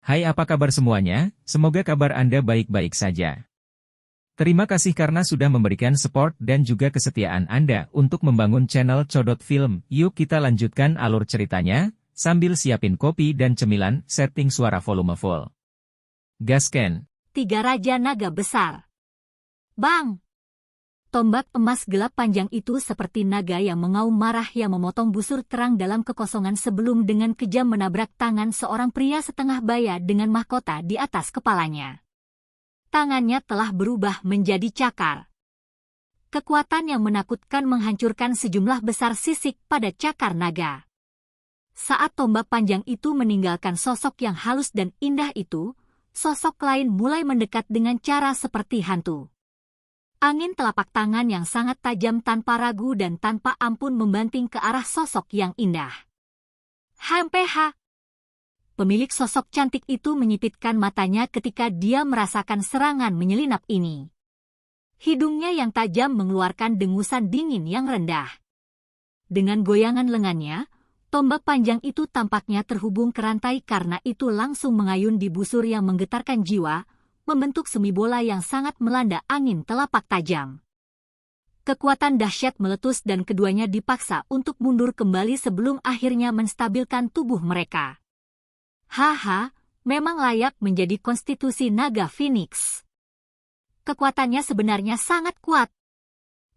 Hai, apa kabar semuanya? Semoga kabar Anda baik-baik saja. Terima kasih karena sudah memberikan support dan juga kesetiaan Anda untuk membangun channel Codot Film. Yuk kita lanjutkan alur ceritanya, sambil siapin kopi dan cemilan, setting suara volume full. Gasken. 3 Raja Naga Besar. Bang! Tombak emas gelap panjang itu seperti naga yang mengaum marah yang memotong busur terang dalam kekosongan sebelum dengan kejam menabrak tangan seorang pria setengah baya dengan mahkota di atas kepalanya. Tangannya telah berubah menjadi cakar. Kekuatan yang menakutkan menghancurkan sejumlah besar sisik pada cakar naga. Saat tombak panjang itu meninggalkan sosok yang halus dan indah itu, sosok lain mulai mendekat dengan cara seperti hantu. Angin telapak tangan yang sangat tajam tanpa ragu dan tanpa ampun membanting ke arah sosok yang indah. HMPH. Pemilik sosok cantik itu menyipitkan matanya ketika dia merasakan serangan menyelinap ini. Hidungnya yang tajam mengeluarkan dengusan dingin yang rendah. Dengan goyangan lengannya, tombak panjang itu tampaknya terhubung ke rantai karena itu langsung mengayun di busur yang menggetarkan jiwa, membentuk semi bola yang sangat melanda angin telapak tajam. Kekuatan dahsyat meletus dan keduanya dipaksa untuk mundur kembali sebelum akhirnya menstabilkan tubuh mereka. Haha, memang layak menjadi konstitusi naga Phoenix. Kekuatannya sebenarnya sangat kuat.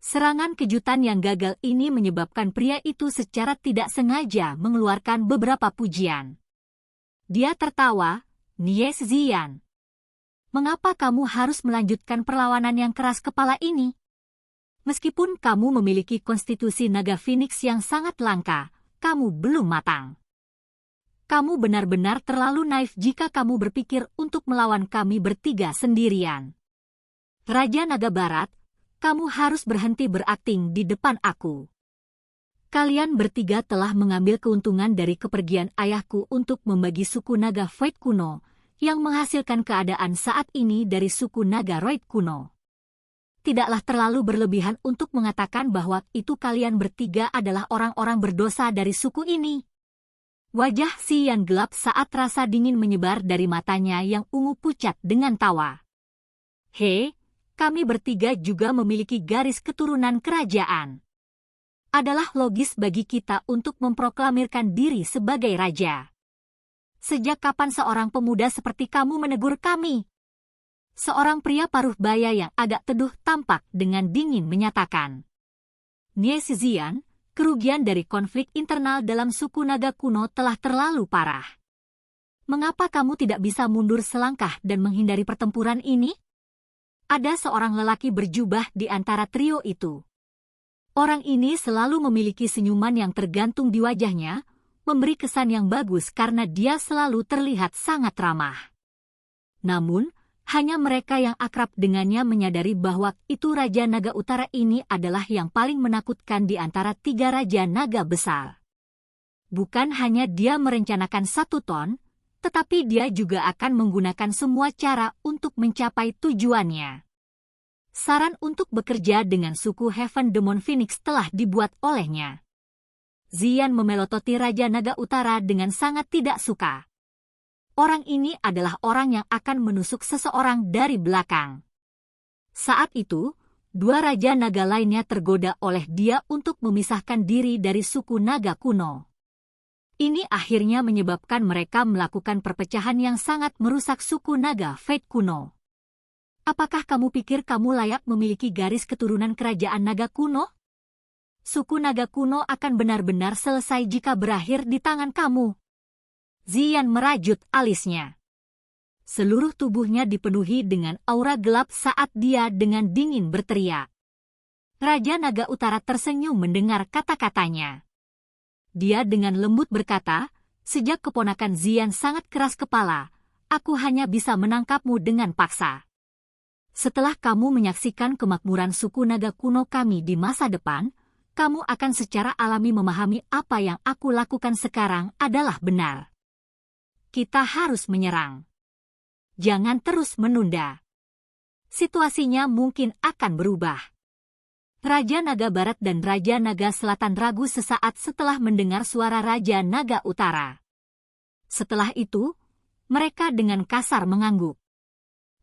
Serangan kejutan yang gagal ini menyebabkan pria itu secara tidak sengaja mengeluarkan beberapa pujian. Dia tertawa, "Nies Ziyan. Mengapa kamu harus melanjutkan perlawanan yang keras kepala ini? Meskipun kamu memiliki konstitusi naga Phoenix yang sangat langka, kamu belum matang. Kamu benar-benar terlalu naif jika kamu berpikir untuk melawan kami bertiga sendirian. Raja Naga Barat, kamu harus berhenti berakting di depan aku. Kalian bertiga telah mengambil keuntungan dari kepergian ayahku untuk membagi suku naga Void kuno, yang menghasilkan keadaan saat ini dari suku naga Roid kuno. Tidaklah terlalu berlebihan untuk mengatakan bahwa itu kalian bertiga adalah orang-orang berdosa dari suku ini." Wajah Ziyan gelap saat rasa dingin menyebar dari matanya yang ungu pucat dengan tawa. "Hei, kami bertiga juga memiliki garis keturunan kerajaan. Adalah logis bagi kita untuk memproklamirkan diri sebagai raja. Sejak kapan seorang pemuda seperti kamu menegur kami?" Seorang pria paruh baya yang agak teduh tampak dengan dingin menyatakan. "Nies Ziyan, kerugian dari konflik internal dalam suku naga kuno telah terlalu parah. Mengapa kamu tidak bisa mundur selangkah dan menghindari pertempuran ini?" Ada seorang lelaki berjubah di antara trio itu. Orang ini selalu memiliki senyuman yang tergantung di wajahnya, memberi kesan yang bagus karena dia selalu terlihat sangat ramah. Namun, hanya mereka yang akrab dengannya menyadari bahwa itu Raja Naga Utara ini adalah yang paling menakutkan di antara 3 Raja Naga Besar. Bukan hanya dia merencanakan 1 ton, tetapi dia juga akan menggunakan semua cara untuk mencapai tujuannya. Saran untuk bekerja dengan suku Heaven Demon Phoenix telah dibuat olehnya. Ziyan memelototi Raja Naga Utara dengan sangat tidak suka. Orang ini adalah orang yang akan menusuk seseorang dari belakang. Saat itu, 2 Raja Naga lainnya tergoda oleh dia untuk memisahkan diri dari suku naga kuno. Ini akhirnya menyebabkan mereka melakukan perpecahan yang sangat merusak suku naga Fate kuno. Apakah kamu pikir kamu layak memiliki garis keturunan kerajaan naga kuno? Suku naga kuno akan benar-benar selesai jika berakhir di tangan kamu." Ziyan merajut alisnya. Seluruh tubuhnya dipenuhi dengan aura gelap saat dia dengan dingin berteriak. Raja Naga Utara tersenyum mendengar kata-katanya. Dia dengan lembut berkata, "Sejak keponakan Ziyan sangat keras kepala, aku hanya bisa menangkapmu dengan paksa. Setelah kamu menyaksikan kemakmuran suku naga kuno kami di masa depan, kamu akan secara alami memahami apa yang aku lakukan sekarang adalah benar. Kita harus menyerang. Jangan terus menunda. Situasinya mungkin akan berubah." Raja Naga Barat dan Raja Naga Selatan ragu sesaat setelah mendengar suara Raja Naga Utara. Setelah itu, Mereka dengan kasar mengangguk.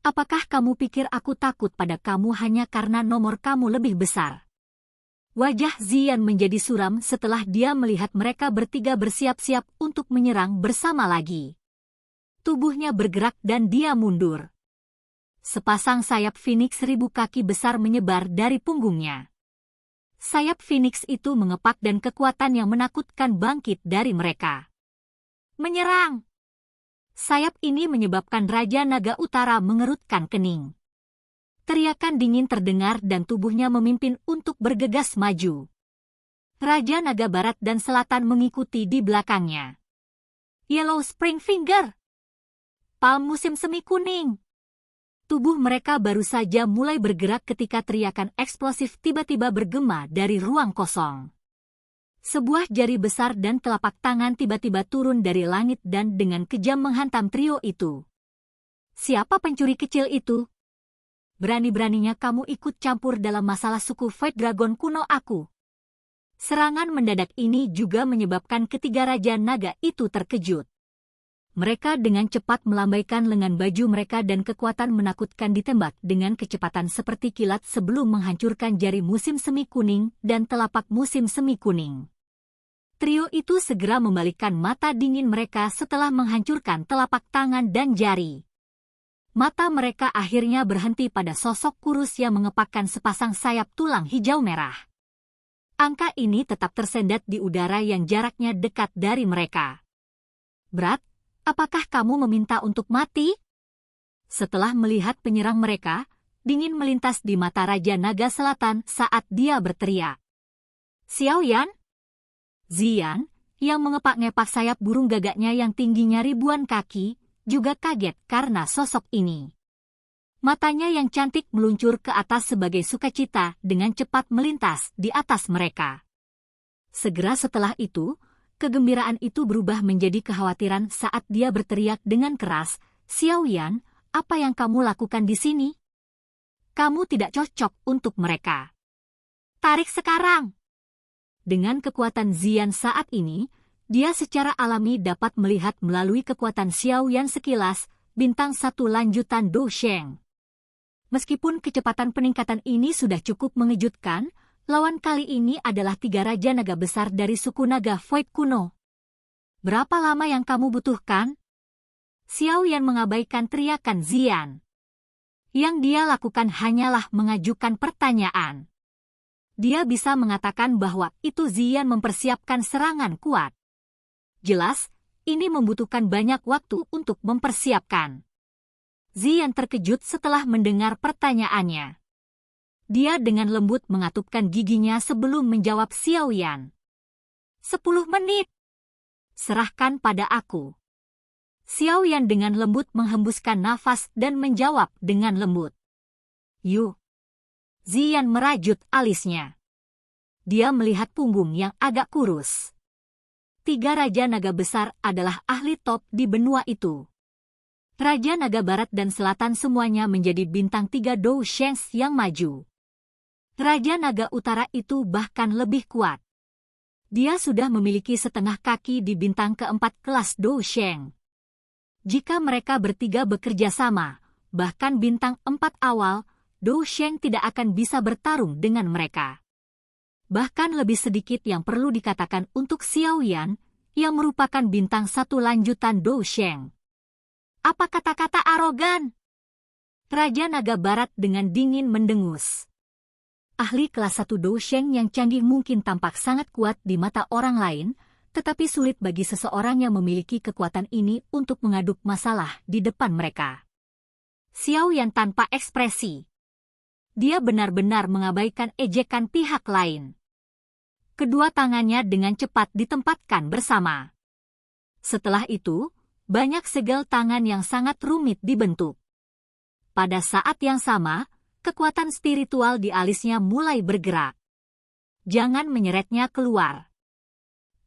Apakah kamu pikir aku takut pada kamu hanya karena nomor kamu lebih besar? Wajah Zian menjadi suram setelah dia melihat mereka bertiga bersiap-siap untuk menyerang bersama lagi. Tubuhnya bergerak dan dia mundur. Sepasang sayap Phoenix 1000 kaki besar menyebar dari punggungnya. Sayap Phoenix itu mengepak dan kekuatan yang menakutkan bangkit dari mereka. Menyerang! Sayap ini menyebabkan Raja Naga Utara mengerutkan kening. Teriakan dingin terdengar dan tubuhnya memimpin untuk bergegas maju. Raja Naga Barat dan Selatan mengikuti di belakangnya. Yellow Spring Finger! Palm musim semi kuning! Tubuh mereka baru saja mulai bergerak ketika teriakan eksplosif tiba-tiba bergema dari ruang kosong. Sebuah jari besar dan telapak tangan tiba-tiba turun dari langit dan dengan kejam menghantam trio itu. Siapa pencuri kecil itu? Berani-beraninya kamu ikut campur dalam masalah suku White Dragon kuno aku. Serangan mendadak ini juga menyebabkan ketiga Raja Naga itu terkejut. Mereka dengan cepat melambaikan lengan baju mereka dan kekuatan menakutkan ditembak dengan kecepatan seperti kilat sebelum menghancurkan jari musim semi kuning dan telapak musim semi kuning. Trio itu segera membalikkan mata dingin mereka setelah menghancurkan telapak tangan dan jari. Mata mereka akhirnya berhenti pada sosok kurus yang mengepakkan sepasang sayap tulang hijau merah. Angka ini tetap tersendat di udara yang jaraknya dekat dari mereka. Berat, apakah kamu meminta untuk mati? Setelah melihat penyerang mereka, dingin melintas di mata Raja Naga Selatan saat dia berteriak. Xiaoyan? Zian, yang mengepak-ngepak sayap burung gagaknya yang tingginya ribuan kaki, juga kaget karena sosok ini. Matanya yang cantik meluncur ke atas sebagai sukacita dengan cepat melintas di atas mereka. Segera setelah itu, kegembiraan itu berubah menjadi kekhawatiran saat dia berteriak dengan keras, Xiaoyan, apa yang kamu lakukan di sini? Kamu tidak cocok untuk mereka. Tarik sekarang! Dengan kekuatan Zian saat ini, dia secara alami dapat melihat melalui kekuatan Xiaoyan sekilas, bintang satu lanjutan Do Sheng. Meskipun kecepatan peningkatan ini sudah cukup mengejutkan, lawan kali ini adalah tiga Raja Naga besar dari suku Naga Void kuno. Berapa lama yang kamu butuhkan? Xiaoyan mengabaikan teriakan Zian. Yang dia lakukan hanyalah mengajukan pertanyaan. Dia bisa mengatakan bahwa itu Zian mempersiapkan serangan kuat. Jelas, ini membutuhkan banyak waktu untuk mempersiapkan. Zian terkejut setelah mendengar pertanyaannya. Dia dengan lembut mengatupkan giginya sebelum menjawab Xiaoyan. 10 menit. Serahkan pada aku. Xiaoyan dengan lembut menghembuskan nafas dan menjawab dengan lembut. Yu. Zian merajut alisnya. Dia melihat punggung yang agak kurus. Tiga Raja Naga besar adalah ahli top di benua itu. Raja Naga Barat dan Selatan semuanya menjadi bintang 3 Dou Shengs yang maju. Raja Naga Utara itu bahkan lebih kuat. Dia sudah memiliki setengah kaki di bintang keempat kelas Dou Sheng. Jika mereka bertiga bekerja sama, bahkan bintang 4 awal, Dou Sheng tidak akan bisa bertarung dengan mereka. Bahkan lebih sedikit yang perlu dikatakan untuk Xiaoyan, yang merupakan bintang 1 lanjutan Dou Sheng. Apa kata-kata arogan? Raja Naga Barat dengan dingin mendengus. Ahli kelas 1 Dou Sheng yang canggih mungkin tampak sangat kuat di mata orang lain, tetapi sulit bagi seseorang yang memiliki kekuatan ini untuk mengaduk masalah di depan mereka. Xiaoyan tanpa ekspresi. Dia benar-benar mengabaikan ejekan pihak lain. Kedua tangannya dengan cepat ditempatkan bersama. Setelah itu, banyak segel tangan yang sangat rumit dibentuk. Pada saat yang sama, kekuatan spiritual di alisnya mulai bergerak. Jangan menyeretnya keluar.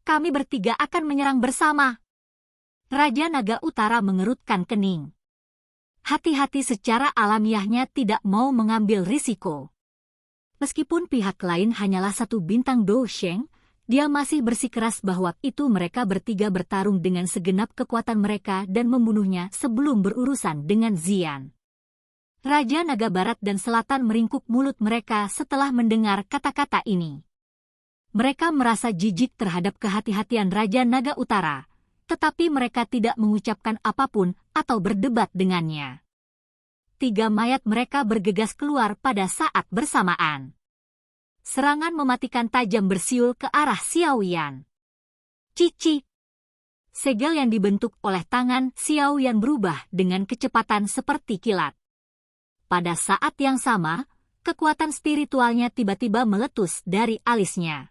Kami bertiga akan menyerang bersama. Raja Naga Utara mengerutkan kening. Hati-hati secara alamiahnya tidak mau mengambil risiko. Meskipun pihak lain hanyalah 1 bintang Dou Sheng, Dia masih bersikeras bahwa itu mereka bertiga bertarung dengan segenap kekuatan mereka dan membunuhnya sebelum berurusan dengan Xian. Raja Naga Barat dan Selatan meringkuk mulut mereka setelah mendengar kata-kata ini. Mereka merasa jijik terhadap kehati-hatian Raja Naga Utara, tetapi mereka tidak mengucapkan apapun atau berdebat dengannya. 3 mayat mereka bergegas keluar pada saat bersamaan. Serangan mematikan tajam bersiul ke arah Xiaoyan. Cici. Segel yang dibentuk oleh tangan Xiaoyan berubah dengan kecepatan seperti kilat. Pada saat yang sama, kekuatan spiritualnya tiba-tiba meletus dari alisnya.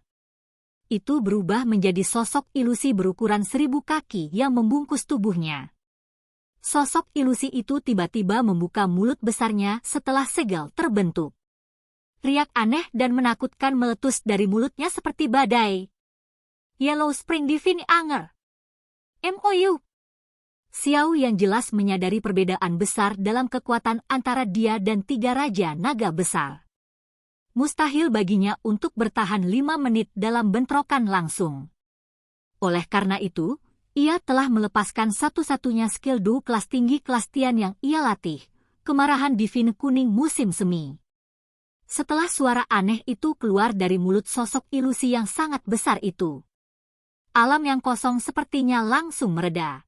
Itu berubah menjadi sosok ilusi berukuran 1000 kaki yang membungkus tubuhnya. Sosok ilusi itu tiba-tiba membuka mulut besarnya setelah segel terbentuk. Riak aneh dan menakutkan meletus dari mulutnya seperti badai. Yellow Spring Divine Anger. MOU. Xiao yang jelas menyadari perbedaan besar dalam kekuatan antara dia dan 3 raja naga besar. Mustahil baginya untuk bertahan 5 menit dalam bentrokan langsung. Oleh karena itu, ia telah melepaskan satu-satunya skill duo kelas tinggi kelas Tian yang ia latih, kemarahan divine kuning musim semi. Setelah suara aneh itu keluar dari mulut sosok ilusi yang sangat besar itu, alam yang kosong sepertinya langsung mereda.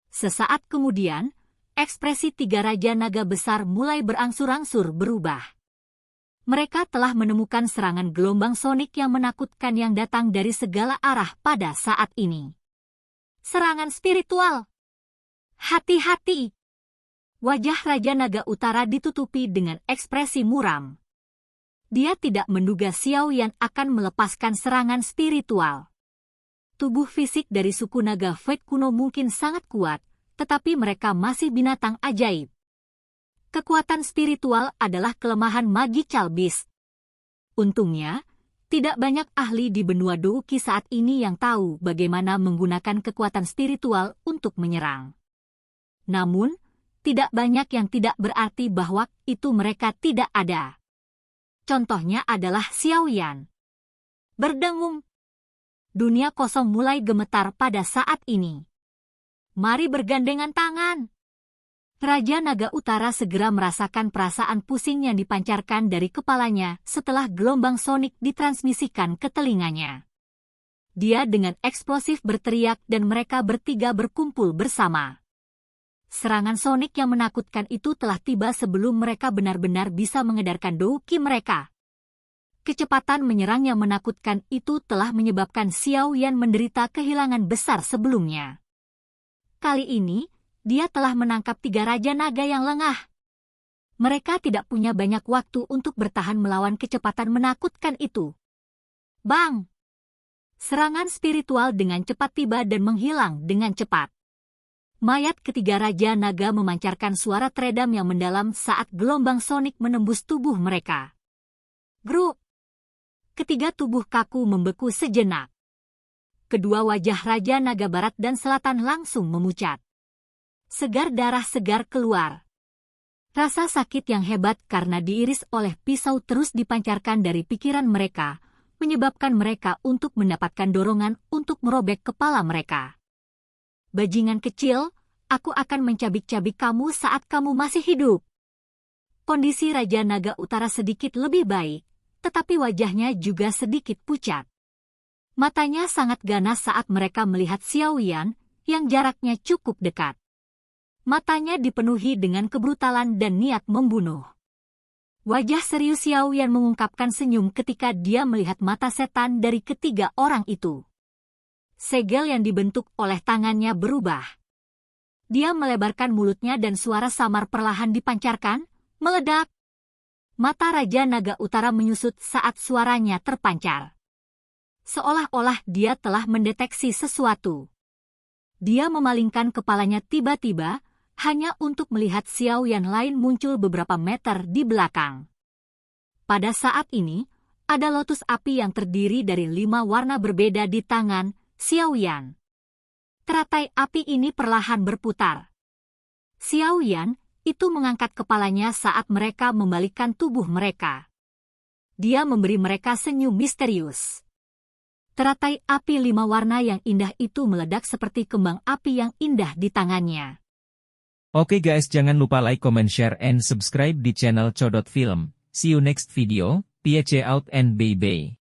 Sesaat kemudian, ekspresi 3 raja naga besar mulai berangsur-angsur berubah. Mereka telah menemukan serangan gelombang sonik yang menakutkan yang datang dari segala arah pada saat ini. Serangan spiritual. Hati-hati. Wajah Raja Naga Utara ditutupi dengan ekspresi muram. Dia tidak menduga Xiaoyan akan melepaskan serangan spiritual. Tubuh fisik dari suku naga Fate kuno mungkin sangat kuat, tetapi mereka masih binatang ajaib. Kekuatan spiritual adalah kelemahan magical beast. Untungnya, tidak banyak ahli di benua Douki saat ini yang tahu bagaimana menggunakan kekuatan spiritual untuk menyerang. Namun, tidak banyak yang tidak berarti bahwa itu mereka tidak ada. Contohnya adalah Xiaoyan. Berdengung. Dunia kosong mulai gemetar pada saat ini. Mari bergandengan tangan. Raja Naga Utara segera merasakan perasaan pusing yang dipancarkan dari kepalanya setelah gelombang sonik ditransmisikan ke telinganya. Dia dengan eksplosif berteriak dan mereka bertiga berkumpul bersama. Serangan sonik yang menakutkan itu telah tiba sebelum mereka benar-benar bisa mengedarkan douki mereka. Kecepatan menyerang yang menakutkan itu telah menyebabkan Xiaoyan menderita kehilangan besar sebelumnya. Kali ini, dia telah menangkap 3 raja naga yang lengah. Mereka tidak punya banyak waktu untuk bertahan melawan kecepatan menakutkan itu. Bang! Serangan spiritual dengan cepat tiba dan menghilang dengan cepat. Mayat ketiga raja naga memancarkan suara teredam yang mendalam saat gelombang sonik menembus tubuh mereka. Grup! Ketiga tubuh kaku membeku sejenak. Kedua wajah Raja Naga Barat dan Selatan langsung memucat. Segar darah segar keluar. Rasa sakit yang hebat karena diiris oleh pisau terus dipancarkan dari pikiran mereka, menyebabkan mereka untuk mendapatkan dorongan untuk merobek kepala mereka. Bajingan kecil, aku akan mencabik-cabik kamu saat kamu masih hidup. Kondisi Raja Naga Utara sedikit lebih baik, tetapi wajahnya juga sedikit pucat. Matanya sangat ganas saat mereka melihat Xiaoyan, yang jaraknya cukup dekat. Matanya dipenuhi dengan kebrutalan dan niat membunuh. Wajah serius Xiaoyan mengungkapkan senyum ketika dia melihat mata setan dari ketiga orang itu. Segel yang dibentuk oleh tangannya berubah. Dia melebarkan mulutnya dan suara samar perlahan dipancarkan, meledak. Mata Raja Naga Utara menyusut saat suaranya terpancar. Seolah-olah dia telah mendeteksi sesuatu. Dia memalingkan kepalanya tiba-tiba, hanya untuk melihat Xiaoyan lain muncul beberapa meter di belakang. Pada saat ini, ada lotus api yang terdiri dari 5 warna berbeda di tangan Xiaoyan. Teratai api ini perlahan berputar. Xiaoyan itu mengangkat kepalanya saat mereka membalikkan tubuh mereka. Dia memberi mereka senyum misterius. Teratai api 5 warna yang indah itu meledak seperti kembang api yang indah di tangannya. Oke guys, jangan lupa like, comment, share, and subscribe di channel Codot Film. See you next video, peace out and bye-bye.